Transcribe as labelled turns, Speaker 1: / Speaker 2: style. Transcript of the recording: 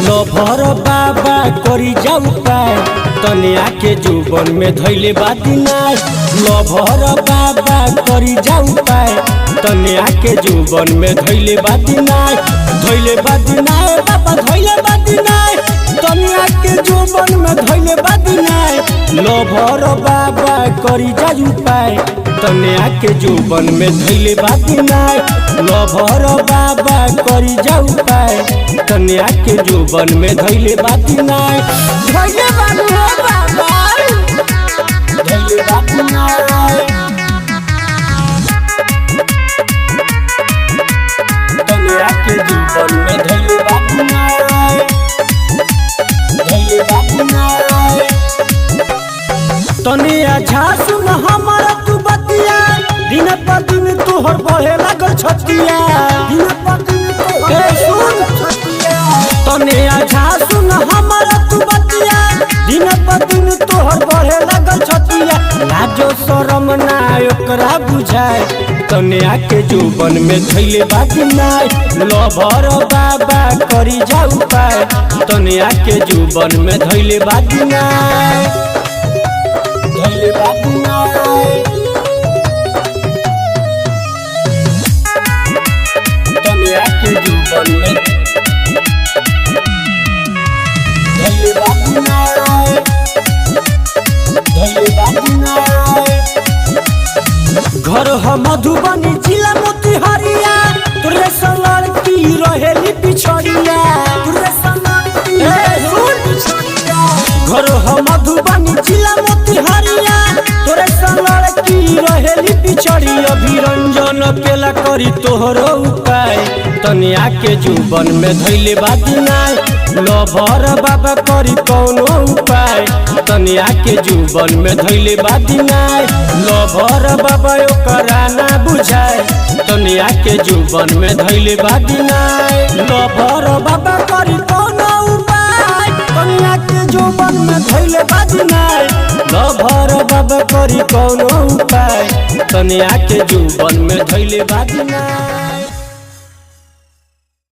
Speaker 1: Lover बाबा करी जाऊ पाए तनिया के जुबन में धैले बादी नाय। लभर बाबा करी जाऊ पाए तनिया के जुबन में धैले बादी नाय। धैले बादी नाय बाबा धैले बादी नाय तनिया के जुबन में धैले बादी नाय। लभर बाबा करी जाऊ पाए तनिया के जुबन में धैले बादी नाय। लभर बाबा करी जाऊ पाए तनिया के जुबन में धैले बादी नाय। धैले बादी बाबा धैले बादी नाय। तनिया के जुबन में धैले बादी नाय। धैले बादी नाय। तनिया झासु न हमारा तू बतिया दिन पर दिन तोहर बढ़े लागल छतिया। दिन पर दिन तोहर सुन छतिया। तनिया झासु न हमारा तू बतिया दिन पर दिन तोहर बढ़े लागल छतिया। लाजो शरम ना ओकरा बुझाए तनिया के जुबन में धैले बादी नाय। लभर बाबा करी जाऊ पाए तनिया के जुबन में धैले बादी नाय। धैले बादी नाय। तनिया के जुबन में धैले बादी नाय। धैले बादी नाय। घर ह मधुबनी जिला मोतिहारिया तोरे संग की रहेली पिछड़िया। तोरे संग की पिछड़िया। घर ह मधुबनी जिला मोतिहारिया तोरे संग की रहेली पिछड़िया। अभिरंजन केला करी तोहरो उपाय तनिया के जुबन में धैले बादी नाय। लभर बाबा करी कौनो उपाय तनिया के जुबन में धैले बादी नाय। लभर बाबा ओकरा ना बुझाए तनिया के जुबन में धैले बादी नाय। लभर बाबा करी कौनो उपाय तनिया के जुबन में धैले बादी नाय। लभर बाबा करी कौनो उपाय तनिया के जुबन में धैले बादी नाय।